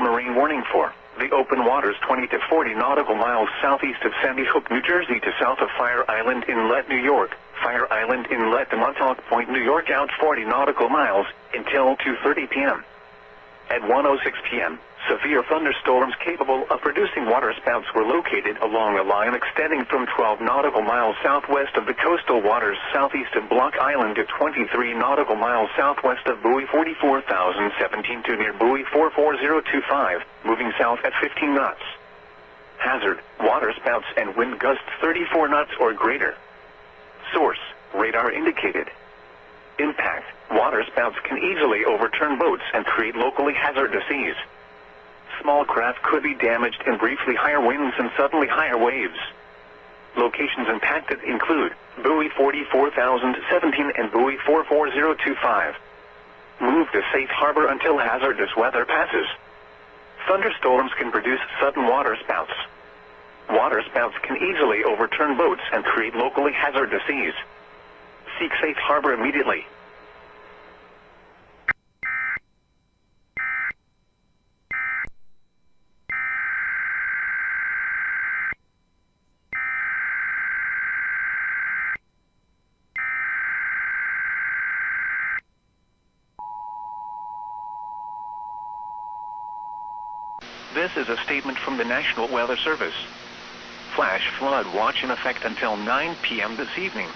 marine warning for the open waters 20 to 40 nautical miles southeast of Sandy Hook, New Jersey to south of Fire Island Inlet, New York. Fire Island Inlet to Montauk Point, New York out 40 nautical miles until 2:30 p.m. At 1:06 p.m., severe thunderstorms capable of producing waterspouts were located along a line extending from 12 nautical miles southwest of the coastal waters southeast of Block Island to 23 nautical miles southwest of buoy 44,017 to near buoy 44025, moving south at 15 knots. Hazard, waterspouts and wind gusts 34 knots or greater. Source, radar indicated. Impact, waterspouts can easily overturn boats and create locally hazardous seas. Small craft could be damaged in briefly higher winds and suddenly higher waves. Locations impacted include buoy 44,017 and buoy 44025. Move to safe harbor until hazardous weather passes. Thunderstorms can produce sudden waterspouts. Waterspouts can easily overturn boats and create locally hazardous seas. Seek safe harbor immediately. This is a statement from the National Weather Service. Flash flood watch in effect until 9 p.m. this evening.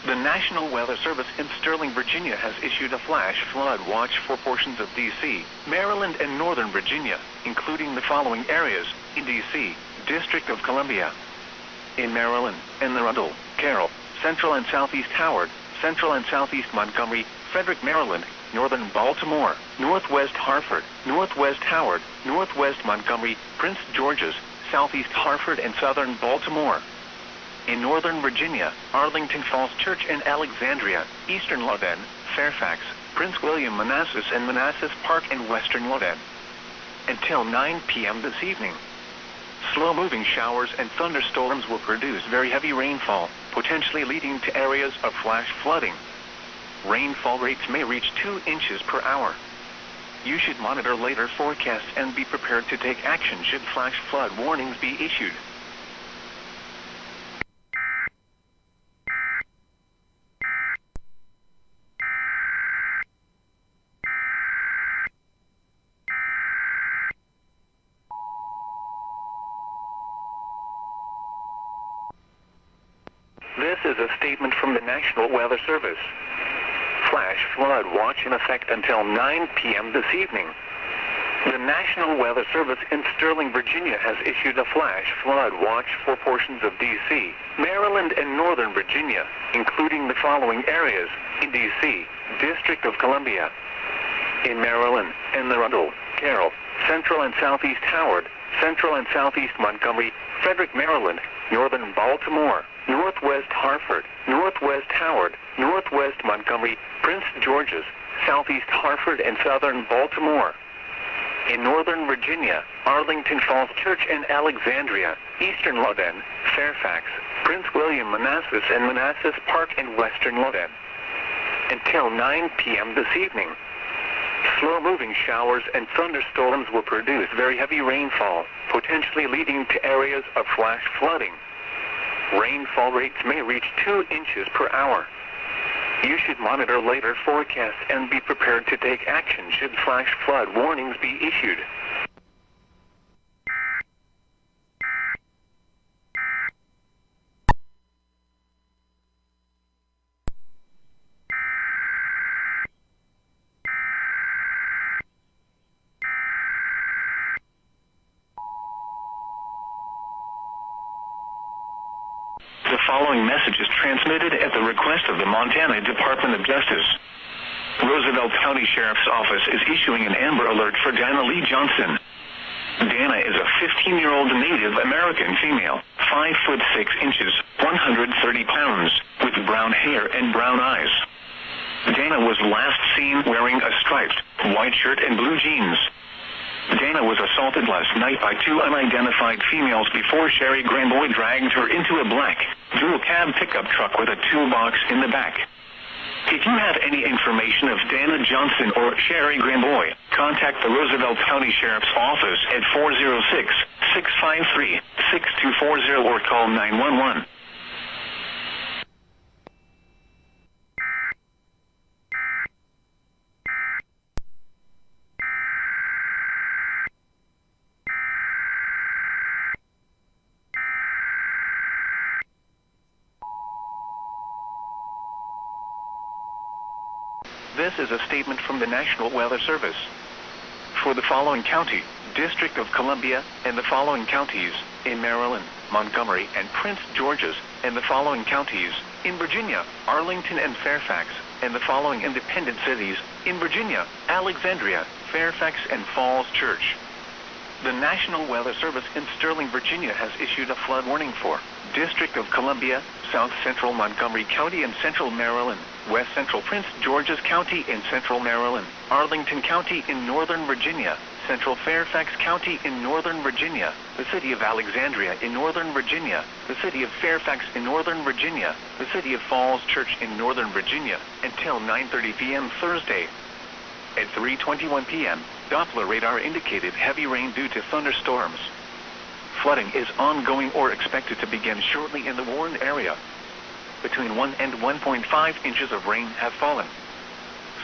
The National Weather Service in Sterling, Virginia has issued a flash flood watch for portions of D.C., Maryland, and Northern Virginia, including the following areas: in D.C., District of Columbia; in Maryland, Anne Arundel, Carroll, Central and Southeast Howard, Central and Southeast Montgomery, Frederick, Maryland, Northern Baltimore, Northwest Hartford, Northwest Howard, Northwest Montgomery, Prince George's, Southeast Hartford, and Southern Baltimore. In Northern Virginia, Arlington Falls Church and Alexandria, Eastern Loudoun, Fairfax, Prince William, Manassas, and Manassas Park, and Western Loudoun. Until 9 p.m. this evening. Slow-moving showers and thunderstorms will produce very heavy rainfall, potentially leading to areas of flash flooding. Rainfall rates may reach 2 inches per hour. You should monitor later forecasts and be prepared to take action should flash flood warnings be issued. This is a statement from the National Weather Service. Flash flood watch in effect until 9 p.m. this evening. The National Weather Service in Sterling, Virginia has issued a flash flood watch for portions of D.C., Maryland, and Northern Virginia, including the following areas: in D.C., District of Columbia; in Maryland, Anne Arundel, Carroll, Central and Southeast Howard, Central and Southeast Montgomery, Frederick, Maryland, Northern Baltimore, Northwest Hartford, Northwest Howard, Northwest Montgomery, Prince George's, Southeast Hartford, and Southern Baltimore. In Northern Virginia, Arlington Falls Church and Alexandria, Eastern Loudoun, Fairfax, Prince William, Manassas, and Manassas Park, and Western Loudoun. Until 9 p.m. this evening. Slow-moving showers and thunderstorms will produce very heavy rainfall, potentially leading to areas of flash flooding. Rainfall rates may reach 2 inches per hour. You should monitor later forecasts and be prepared to take action should flash flood warnings be issued. The following message is transmitted at the request of the Montana Department of Justice. Roosevelt County Sheriff's Office is issuing an Amber Alert for Dana Lee Johnson. Dana is a 15-year-old Native American female, 5 foot 6 inches, 130 pounds, with brown hair and brown eyes. Dana was last seen wearing a striped, white shirt and blue jeans. Dana was assaulted last night by 2 unidentified females before Sherry Granboy dragged her into a black, dual cab pickup truck with a toolbox in the back. If you have any information of Dana Johnson or Sherry Gramboy, contact the Roosevelt County Sheriff's Office at 406-653-6240 or call 911. This is a statement from the National Weather Service. For the following county, District of Columbia, and the following counties in Maryland, Montgomery, and Prince George's, and the following counties in Virginia, Arlington and Fairfax, and the following independent cities in Virginia, Alexandria, Fairfax, and Falls Church. The National Weather Service in Sterling, Virginia has issued a flood warning for District of Columbia, South Central Montgomery County in Central Maryland, West Central Prince George's County in Central Maryland, Arlington County in Northern Virginia, Central Fairfax County in Northern Virginia, the City of Alexandria in Northern Virginia, the City of Fairfax in Northern Virginia, the City of Falls Church in Northern Virginia, until 9:30 p.m. Thursday. At 3:21 p.m., Doppler radar indicated heavy rain due to thunderstorms. Flooding is ongoing or expected to begin shortly in the warned area. Between 1 and 1.5 inches of rain have fallen.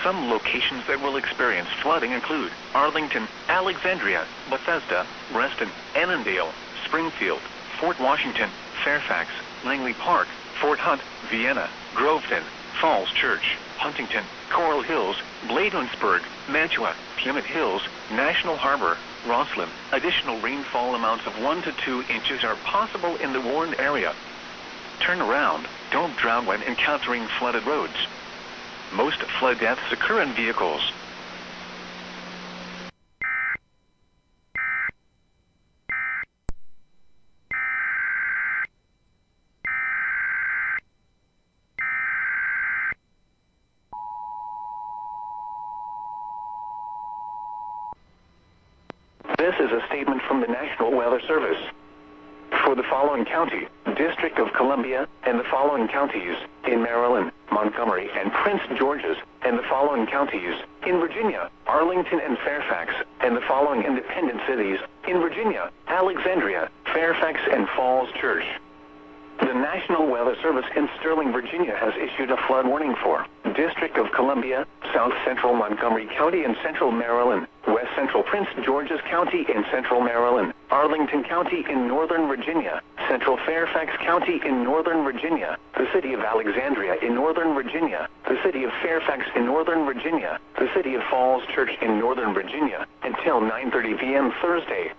Some locations that will experience flooding include Arlington, Alexandria, Bethesda, Reston, Annandale, Springfield, Fort Washington, Fairfax, Langley Park, Fort Hunt, Vienna, Groveton, Falls Church, Huntington, Coral Hills, Bladensburg, Mantua, Plymouth Hills, National Harbor, Roslyn. Additional rainfall amounts of 1 to 2 inches are possible in the warned area. Turn around. Don't drown when encountering flooded roads. Most flood deaths occur in vehicles. This is a statement from the National Weather Service. For the following county, District of Columbia, and the following counties in Maryland, Montgomery, and Prince George's, and the following counties in Virginia, Arlington and Fairfax, and the following independent cities in Virginia, Alexandria, Fairfax, and Falls Church. The National Weather Service in Sterling, Virginia has issued a flood warning for District of Columbia, South Central Montgomery County in Central Maryland, West Central Prince George's County in Central Maryland, Arlington County in Northern Virginia, Central Fairfax County in Northern Virginia, the City of Alexandria in Northern Virginia, the City of Fairfax in Northern Virginia, the City of Falls Church in Northern Virginia, until 9:30 p.m. Thursday.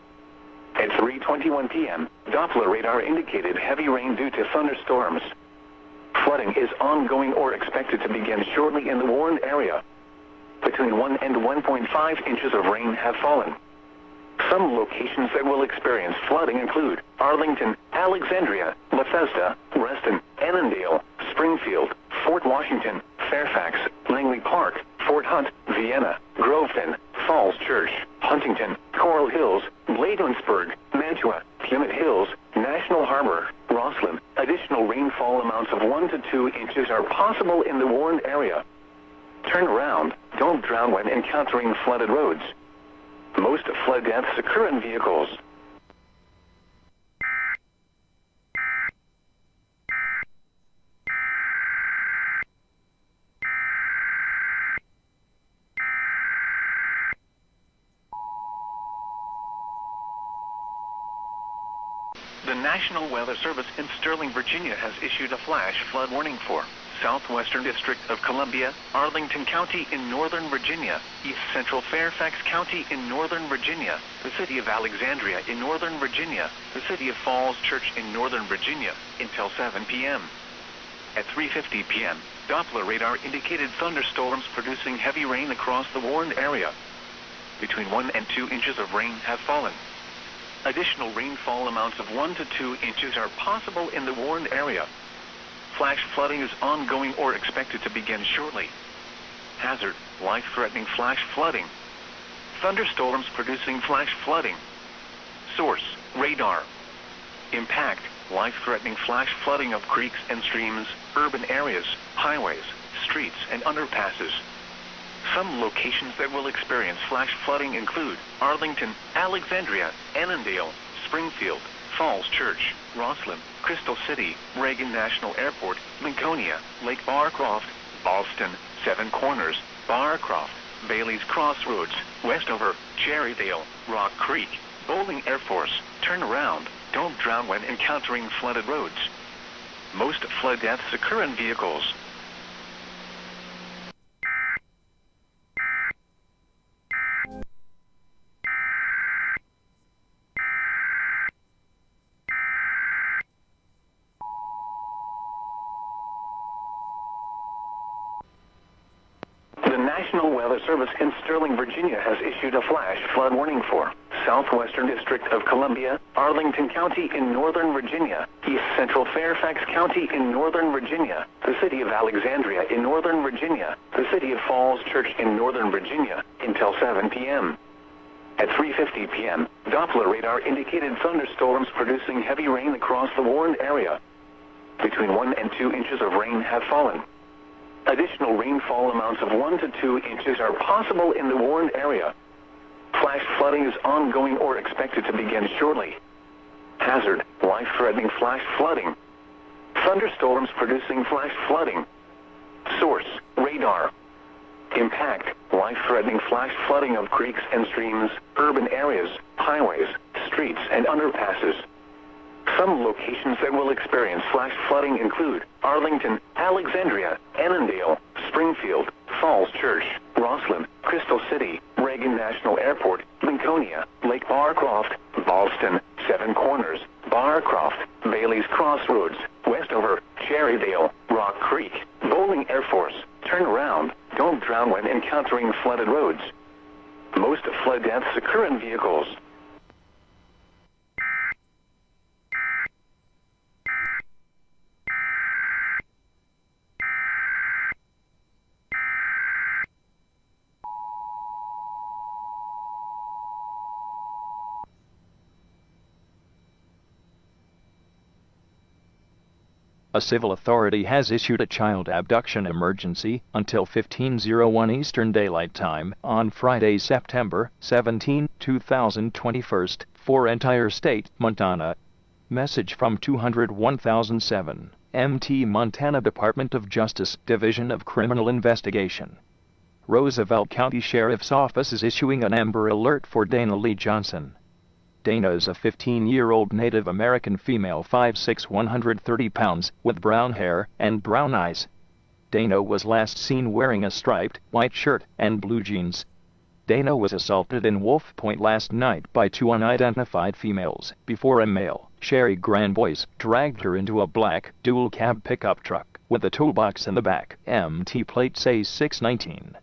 At 3:21 p.m., Doppler radar indicated heavy rain due to thunderstorms. Flooding is ongoing or expected to begin shortly in the warned area. Between 1 and 1.5 inches of rain have fallen. Some locations that will experience flooding include Arlington, Alexandria, Bethesda, Reston, Annandale, Springfield, Fort Washington, Fairfax, Langley Park, Fort Hunt, Vienna, Groveton, Falls Church, Huntington, Coral Hills, Bladensburg, Mantua, Plymouth Hills, National Harbor, Roslyn. Additional rainfall amounts of 1 to 2 inches are possible in the warned area. Turn around. Don't drown when encountering flooded roads. Most flood deaths occur in vehicles. The National Weather Service in Sterling, Virginia has issued a flash flood warning for Southwestern District of Columbia, Arlington County in Northern Virginia, East Central Fairfax County in Northern Virginia, the City of Alexandria in Northern Virginia, the City of Falls Church in Northern Virginia, until 7 p.m. At 3:50 p.m., Doppler radar indicated thunderstorms producing heavy rain across the warned area. Between 1 and 2 inches of rain have fallen. Additional rainfall amounts of 1 to 2 inches are possible in the warned area. Flash flooding is ongoing or expected to begin shortly. Hazard, life-threatening flash flooding. Thunderstorms producing flash flooding. Source, radar. Impact, life-threatening flash flooding of creeks and streams, urban areas, highways, streets, and underpasses. Some locations that will experience flash flooding include Arlington, Alexandria, Annandale, Springfield, Falls Church, Rosslyn, Crystal City, Reagan National Airport, Lincolnia, Lake Barcroft, Ballston, Seven Corners, Barcroft, Bailey's Crossroads, Westover, Cherrydale, Rock Creek, Bowling Air Force. Turn around. Don't drown when encountering flooded roads. Most flood deaths occur in vehicles. The National Weather Service in Sterling, Virginia has issued a flash flood warning for Southwestern District of Columbia, Arlington County in Northern Virginia, East Central Fairfax County in Northern Virginia, the city of Alexandria in Northern Virginia, the city of Falls Church in Northern Virginia until 7 p.m. At 3:50 p.m., Doppler radar indicated thunderstorms producing heavy rain across the warned area. Between 1 and 2 inches of rain have fallen. Additional rainfall amounts of 1 to 2 inches are possible in the warned area. Flash flooding is ongoing or expected to begin shortly. Hazard, life-threatening flash flooding. Thunderstorms producing flash flooding. Source, radar. Impact, life-threatening flash flooding of creeks and streams, urban areas, highways, streets, and underpasses. Some locations that will experience flash flooding include Arlington, Alexandria, Annandale, Springfield, Falls Church, Rosslyn, Crystal City, Reagan National Airport, Lincolnia, Lake Barcroft, Ballston, Seven Corners, Barcroft, Bailey's Crossroads, Westover, Cherrydale, Rock Creek, Bowling Air Force. Turn around. Don't drown when encountering flooded roads. Most flood deaths occur in vehicles. A civil authority has issued a child abduction emergency until 15:01 Eastern Daylight Time on Friday, September 17, 2021 for entire state, Montana. Message from 201,007, MT Montana Department of Justice, Division of Criminal Investigation. Roosevelt County Sheriff's Office is issuing an Amber Alert for Dana Lee Johnson. Dana is a 15-year-old Native American female, 5'6", 130 pounds, with brown hair and brown eyes. Dana was last seen wearing a striped white shirt and blue jeans. Dana was assaulted in Wolf Point last night by 2 unidentified females before a male, Sherry Granbois, dragged her into a black dual-cab pickup truck with a toolbox in the back. MT plate says 619.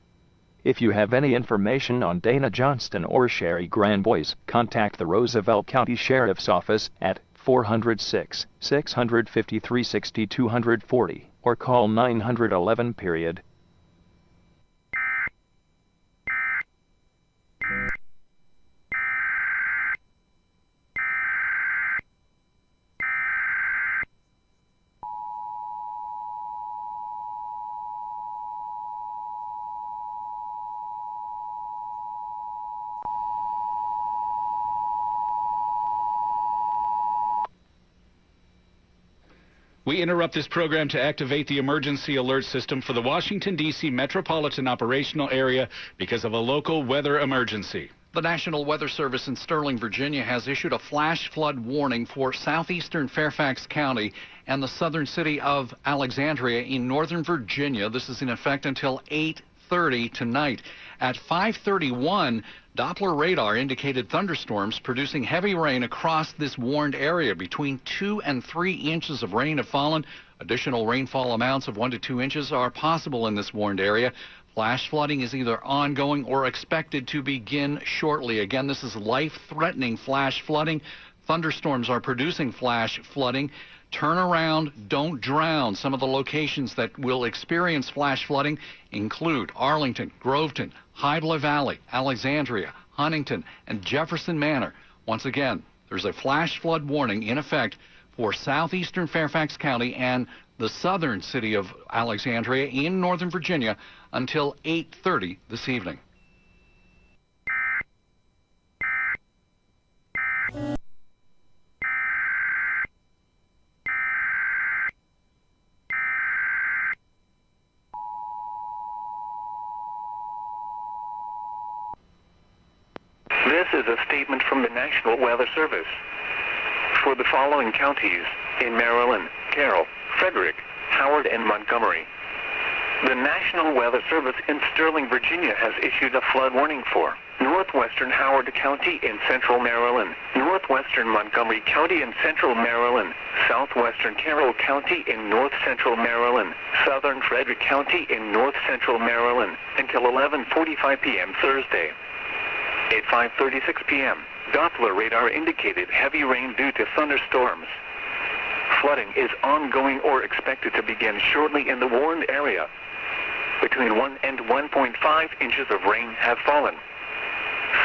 If you have any information on Dana Johnston or Sherry Granbois, contact the Roosevelt County Sheriff's Office at 406-653-6240 or call 911. We interrupt this program to activate the emergency alert system for the Washington, D.C. metropolitan operational area because of a local weather emergency. The National Weather Service in Sterling, Virginia has issued a flash flood warning for southeastern Fairfax County and the southern city of Alexandria in northern Virginia. This is in effect until 8:30 tonight. At 5:31, Doppler radar indicated thunderstorms producing heavy rain across this warned area. Between 2 and 3 inches of rain have fallen. Additional rainfall amounts of 1 to 2 inches are possible in this warned area. Flash flooding is either ongoing or expected to begin shortly. Again, this is life-threatening flash flooding. Thunderstorms are producing flash flooding. Turn around, don't drown. Some of the locations that will experience flash flooding include Arlington, Groveton, Hybla Valley, Alexandria, Huntington, and Jefferson Manor. Once again, there's a flash flood warning in effect for southeastern Fairfax County and the southern city of Alexandria in Northern Virginia until 8:30 this evening. This is a statement from the National Weather Service. For the following counties in Maryland, Carroll, Frederick, Howard, and Montgomery, the National Weather Service in Sterling, Virginia has issued a flood warning for northwestern Howard County in central Maryland, northwestern Montgomery County in central Maryland, southwestern Carroll County in north central Maryland, southern Frederick County in north central Maryland until 11:45 p.m. Thursday. At 5:36 p.m., Doppler radar indicated heavy rain due to thunderstorms. Flooding is ongoing or expected to begin shortly in the warned area. Between 1 and 1.5 inches of rain have fallen.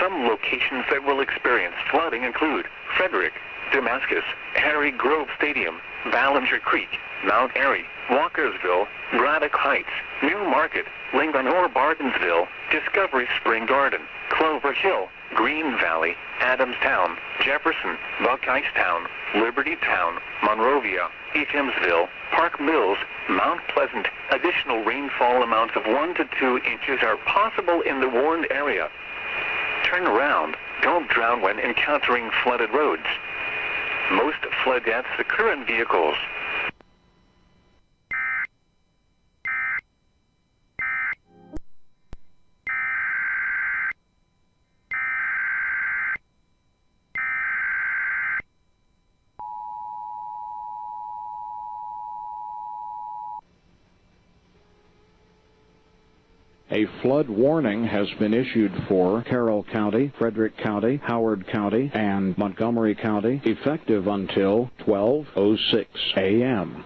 Some locations that will experience flooding include Frederick, Damascus, Harry Grove Stadium, Ballinger Creek, Mount Airy, Walkersville, Braddock Heights, New Market, Lincoln or Bardensville, Discovery Spring Garden, Clover Hill, Green Valley, Adamstown, Jefferson, Buckeyestown, Liberty Town, Monrovia, Ethamsville, Park Mills, Mount Pleasant. Additional rainfall amounts of 1 to 2 inches are possible in the warned area. Turn around. Don't drown when encountering flooded roads. Most flood deaths occur in vehicles. A flood warning has been issued for Carroll County, Frederick County, Howard County, and Montgomery County, effective until 12:06 a.m.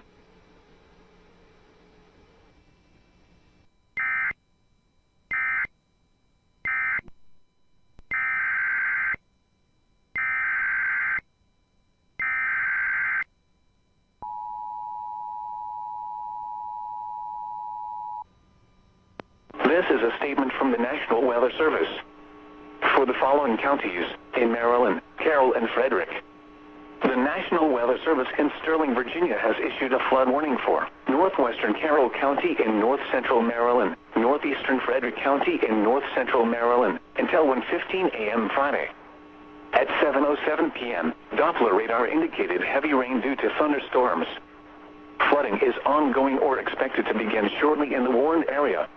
This is a statement from the National Weather Service. For the following counties in Maryland, Carroll, and Frederick, the National Weather Service in Sterling, Virginia has issued a flood warning for northwestern Carroll County in north central Maryland, northeastern Frederick County in north central Maryland until 1:15 a.m. Friday. At 7:07 p.m., Doppler radar indicated heavy rain due to thunderstorms. Flooding is ongoing or expected to begin shortly in the warned area.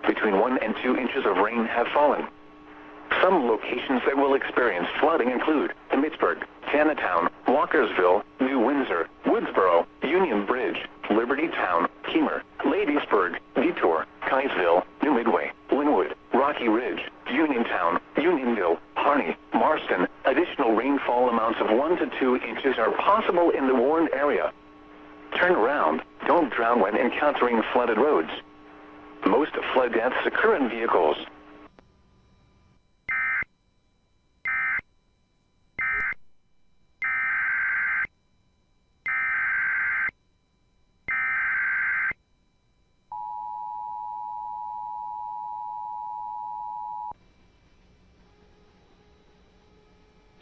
Between 1 and 2 inches of rain have fallen. Some locations that will experience flooding include Pittsburgh, Tanatown, Walkersville, New Windsor, Woodsboro, Union Bridge, Liberty Town, Kemmer, Ladysburg, Detour, Kaysville, New Midway, Linwood, Rocky Ridge, Uniontown, Unionville, Harney, Marston. Additional rainfall amounts of 1 to 2 inches are possible in the warned area. Turn around. Don't drown when encountering flooded roads. Most flood deaths occur in vehicles.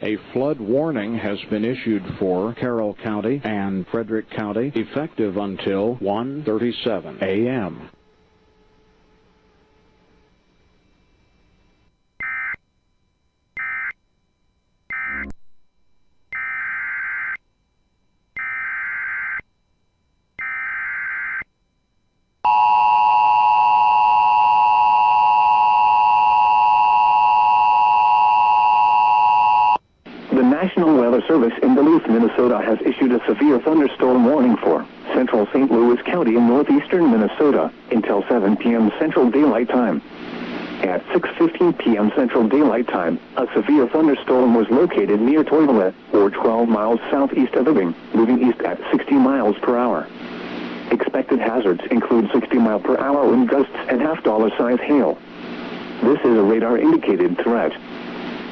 A flood warning has been issued for Carroll County and Frederick County, effective until 1:37 a.m. The National Weather Service in Duluth, Minnesota has issued a severe thunderstorm warning for central St. Louis County in northeastern Minnesota until 7 p.m. Central Daylight Time. At 6:15 p.m. Central Daylight Time, a severe thunderstorm was located near Toivola, or 12 miles southeast of Irving, moving east at 60 miles per hour. Expected hazards include 60-mile-per-hour wind gusts and half-dollar-size hail. This is a radar-indicated threat.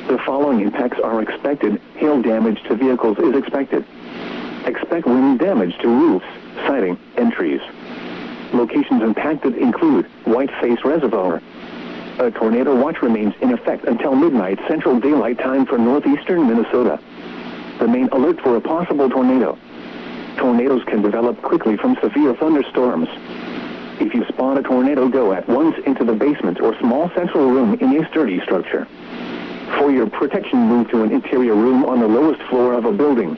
The following impacts are expected. Hail damage to vehicles is expected. Expect wind damage to roofs, siding, and trees. Locations impacted include Whiteface Reservoir. A tornado watch remains in effect until midnight Central Daylight Time for northeastern Minnesota. Remain alert for a possible tornado. Tornadoes can develop quickly from severe thunderstorms. If you spot a tornado, go at once into the basement or small central room in a sturdy structure. For your protection, move to an interior room on the lowest floor of a building.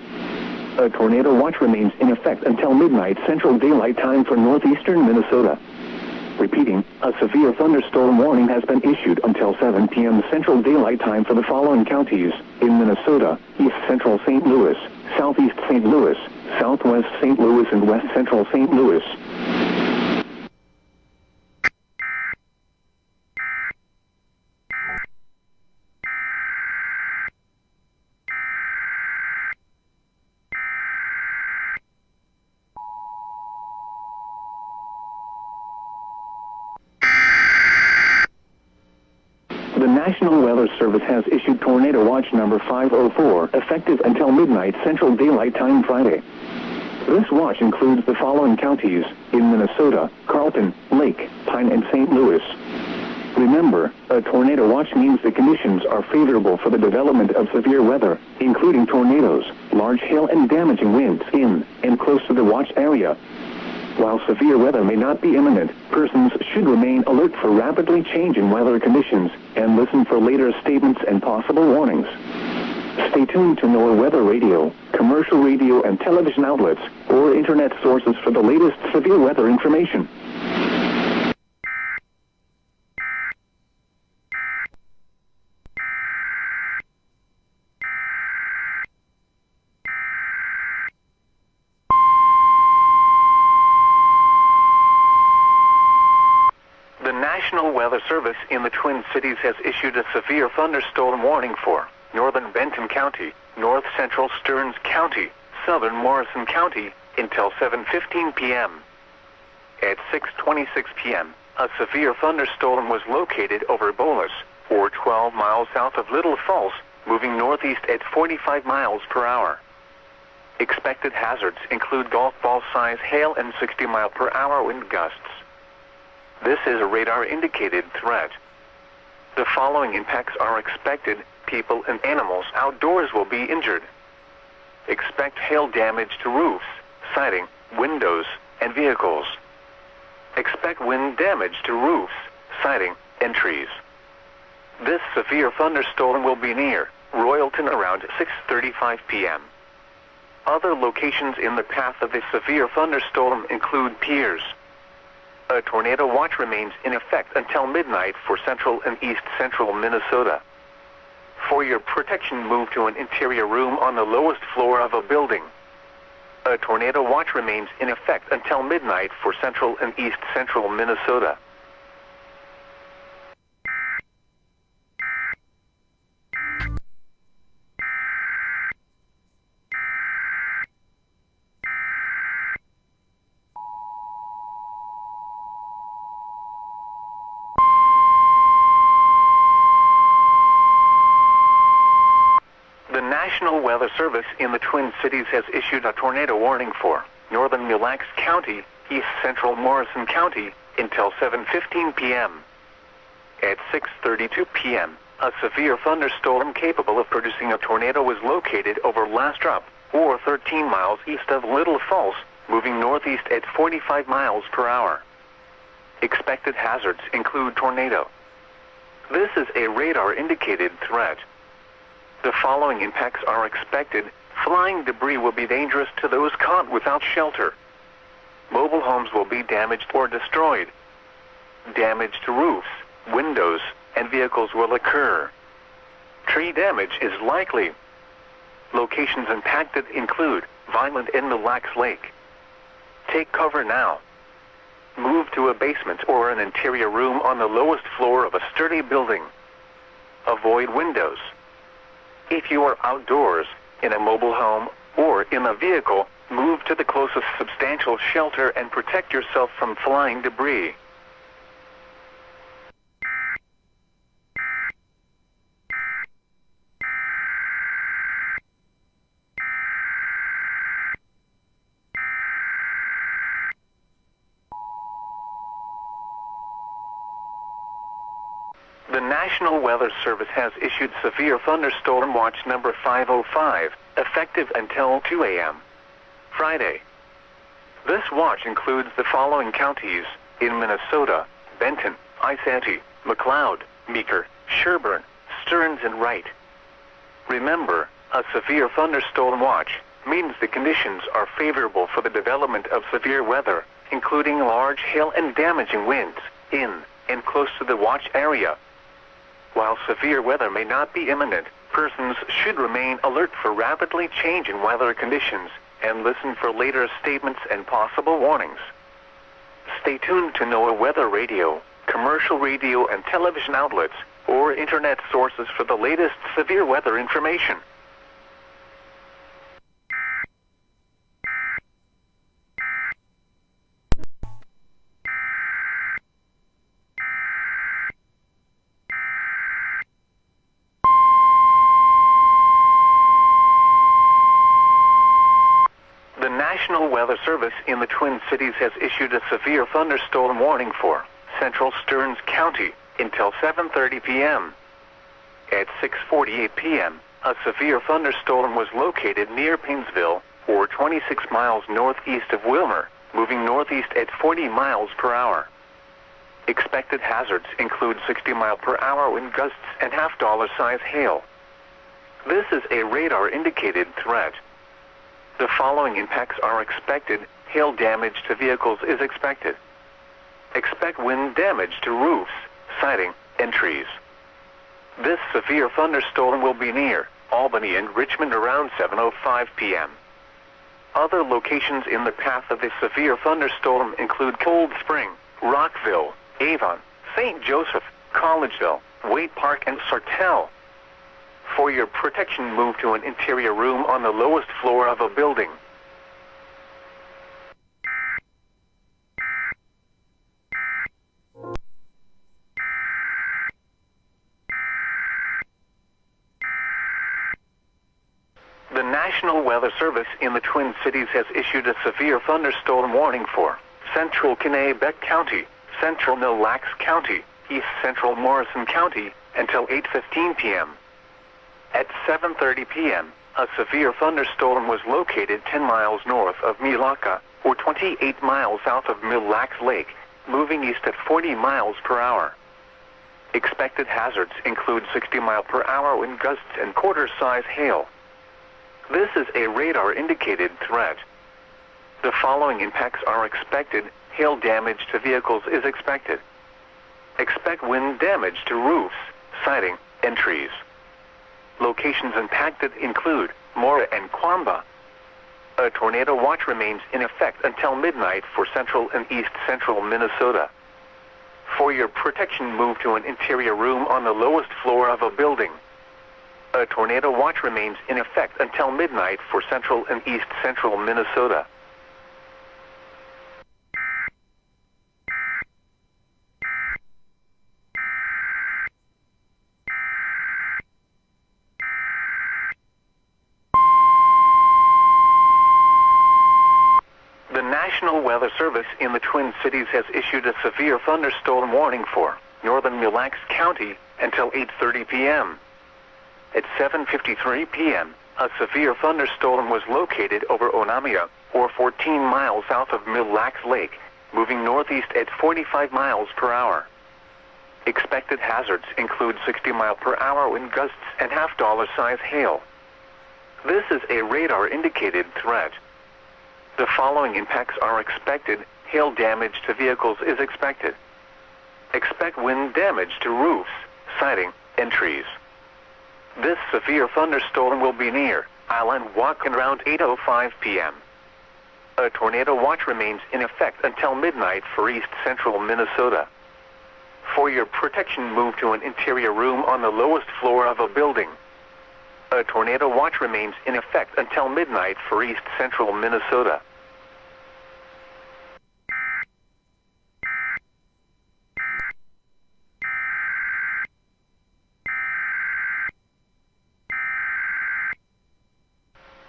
A tornado watch remains in effect until midnight Central Daylight Time for northeastern Minnesota. Repeating, a severe thunderstorm warning has been issued until 7 p.m. Central Daylight Time for the following counties in Minnesota: East Central St. Louis, Southeast St. Louis, Southwest St. Louis, and West Central St. Louis. The National Weather Service has issued Tornado Watch number 504, effective until midnight Central Daylight Time Friday. This watch includes the following counties in Minnesota: Carlton, Lake, Pine, and St. Louis. Remember, a tornado watch means the conditions are favorable for the development of severe weather, including tornadoes, large hail, and damaging winds in and close to the watch area. While severe weather may not be imminent, persons should remain alert for rapidly changing weather conditions and listen for later statements and possible warnings. Stay tuned to NOAA Weather Radio, commercial radio and television outlets, or internet sources for the latest severe weather information. The National Weather Service in the Twin Cities has issued a severe thunderstorm warning for northern Benton County, north central Stearns County, southern Morrison County, until 7:15 p.m. At 6:26 p.m., a severe thunderstorm was located over Bolus, or 12 miles south of Little Falls, moving northeast at 45 miles per hour. Expected hazards include golf ball-size hail and 60-mile-per-hour wind gusts. This is a radar-indicated threat. The following impacts are expected. People and animals outdoors will be injured. Expect hail damage to roofs, siding, windows, and vehicles. Expect wind damage to roofs, siding, and trees. This severe thunderstorm will be near Royalton around 6:35 p.m. Other locations in the path of the severe thunderstorm include piers. A tornado watch remains in effect until midnight for central and east central Minnesota. For your protection, move to an interior room on the lowest floor of a building. A tornado watch remains in effect until midnight for central and east central Minnesota. The National Weather Service in the Twin Cities has issued a tornado warning for northern Mille Lacs County, east central Morrison County, until 7:15 p.m. At 6:32 p.m., a severe thunderstorm capable of producing a tornado was located over Lastrop, or 13 miles east of Little Falls, moving northeast at 45 miles per hour. Expected hazards include tornado. This is a radar-indicated threat. The following impacts are expected. Flying debris will be dangerous to those caught without shelter. Mobile homes will be damaged or destroyed. Damage to roofs, windows, and vehicles will occur. Tree damage is likely. Locations impacted include Vineland and Mille Lacs Lake. Take cover now. Move to a basement or an interior room on the lowest floor of a sturdy building. Avoid windows. If you are outdoors, in a mobile home, or in a vehicle, move to the closest substantial shelter and protect yourself from flying debris. The National Weather Service has issued Severe Thunderstorm Watch number 505, effective until 2 a.m. Friday. This watch includes the following counties in Minnesota: Benton, Isanti, McLeod, Meeker, Sherburne, Stearns, and Wright. Remember, a severe thunderstorm watch means the conditions are favorable for the development of severe weather, including large hail and damaging winds in and close to the watch area. While severe weather may not be imminent, persons should remain alert for rapidly changing weather conditions and listen for later statements and possible warnings. Stay tuned to NOAA Weather Radio, commercial radio and television outlets, or internet sources for the latest severe weather information. The National Weather Service in the Twin Cities has issued a severe thunderstorm warning for central Stearns County until 7:30 p.m. At 6:48 p.m., a severe thunderstorm was located near Painesville, or 26 miles northeast of Wilmer, moving northeast at 40 miles per hour. Expected hazards include 60-mile-per-hour wind gusts and half-dollar-size hail. This is a radar-indicated threat. The following impacts are expected. Hail damage to vehicles is expected. Expect wind damage to roofs, siding, and trees. This severe thunderstorm will be near Albany and Richmond around 7:05 p.m. Other locations in the path of the severe thunderstorm include Cold Spring, Rockville, Avon, St. Joseph, Collegeville, Waite Park, and Sartell. For your protection, move to an interior room on the lowest floor of a building. The National Weather Service in the Twin Cities has issued a severe thunderstorm warning for central Kennebec County, central Mille Lacs County, east central Morrison County until 8:15 p.m. At 7:30 p.m., a severe thunderstorm was located 10 miles north of Milaca, or 28 miles south of Mille Lacs Lake, moving east at 40 miles per hour. Expected hazards include 60-mile-per-hour wind gusts and quarter-size hail. This is a radar-indicated threat. The following impacts are expected. Hail damage to vehicles is expected. Expect wind damage to roofs, siding, and trees. Locations impacted include Mora and Quamba. A tornado watch remains in effect until midnight for central and east central Minnesota. For your protection, move to an interior room on the lowest floor of a building. A tornado watch remains in effect until midnight for central and east central Minnesota. The National Weather Service in the Twin Cities has issued a severe thunderstorm warning for northern Mille Lacs County until 8:30 p.m. At 7:53 p.m., a severe thunderstorm was located over Onamia, or 14 miles south of Mille Lacs Lake, moving northeast at 45 miles per hour. Expected hazards include 60-mile-per-hour wind gusts and half-dollar-size hail. This is a radar-indicated threat. The following impacts are expected. Hail damage to vehicles is expected. Expect wind damage to roofs, siding, and trees. This severe thunderstorm will be near Island Walk around 8:05 p.m. A tornado watch remains in effect until midnight for east central Minnesota. For your protection, move to an interior room on the lowest floor of a building. A tornado watch remains in effect until midnight for east central Minnesota.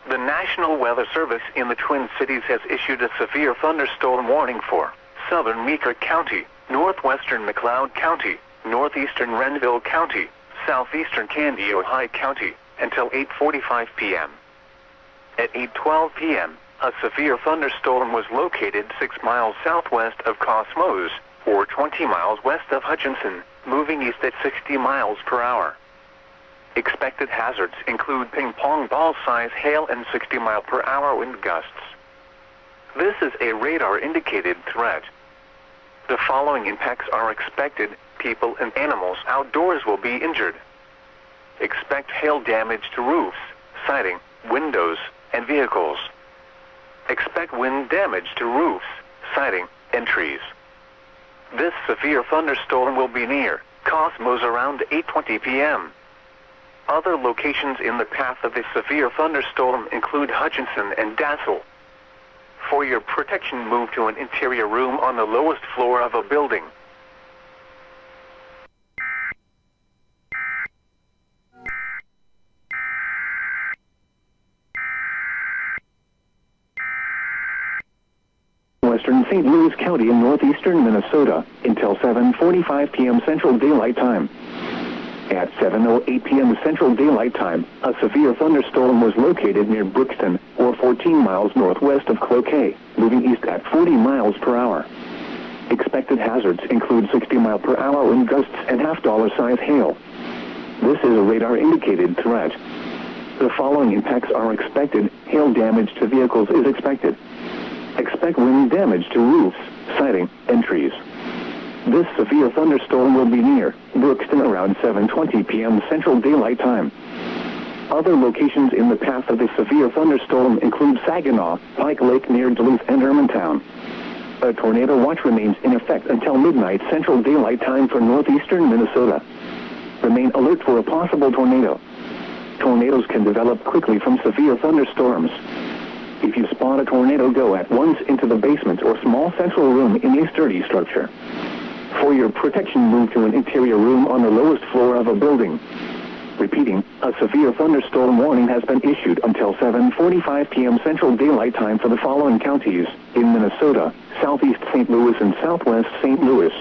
The National Weather Service in the Twin Cities has issued a severe thunderstorm warning for southern Meeker County, northwestern McLeod County, northeastern Renville County, southeastern Kandiyohi County, until 8:45 p.m. At 8:12 p.m., a severe thunderstorm was located 6 miles southwest of Cosmos, or 20 miles west of Hutchinson, moving east at 60 miles per hour. Expected hazards include ping-pong ball-size hail and 60-mile-per-hour wind gusts. This is a radar-indicated threat. The following impacts are expected. People and animals outdoors will be injured. Expect hail damage to roofs, siding, windows, and vehicles. Expect wind damage to roofs, siding, and trees. This severe thunderstorm will be near Cosmos around 8:20 p.m. Other locations in the path of the severe thunderstorm include Hutchinson and Dassel. For your protection, move to an interior room on the lowest floor of a building. Western St. Louis County in northeastern Minnesota until 7:45 p.m. Central Daylight Time. At 7:08 p.m. Central Daylight Time, a severe thunderstorm was located near Brookston, or 14 miles northwest of Cloquet, moving east at 40 miles per hour. Expected hazards include 60-mile-per-hour wind gusts and half-dollar-size hail. This is a radar-indicated threat. The following impacts are expected. Hail damage to vehicles is expected. Expect wind damage to roofs, siding, and trees. This severe thunderstorm will be near Brookston around 7:20 p.m. Central Daylight Time. Other locations in the path of the severe thunderstorm include Saginaw, Pike Lake near Duluth, and Hermantown. A tornado watch remains in effect until midnight Central Daylight Time for northeastern Minnesota. Remain alert for a possible tornado. Tornadoes can develop quickly from severe thunderstorms. If you spot a tornado, go at once into the basement or small central room in a sturdy structure. For your protection, move to an interior room on the lowest floor of a building. Repeating, a severe thunderstorm warning has been issued until 7:45 p.m. Central Daylight Time for the following counties in Minnesota: southeast St. Louis and southwest St. Louis.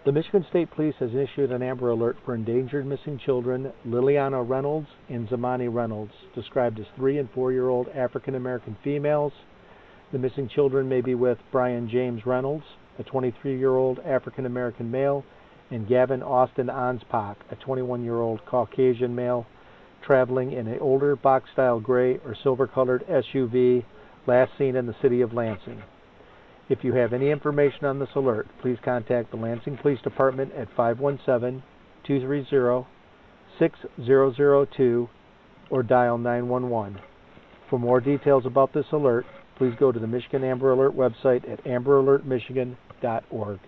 The Michigan State Police has issued an Amber Alert for endangered missing children Liliana Reynolds and Zamani Reynolds, described as 3- and 4-year-old African-American females. The missing children may be with Brian James Reynolds, a 23-year-old African-American male, and Gavin Austin Anspach, a 21-year-old Caucasian male, traveling in an older box-style gray or silver-colored SUV, last seen in the city of Lansing. If you have any information on this alert, please contact the Lansing Police Department at 517-230-6002 or dial 911. For more details about this alert, please go to the Michigan Amber Alert website at amberalertmichigan.org.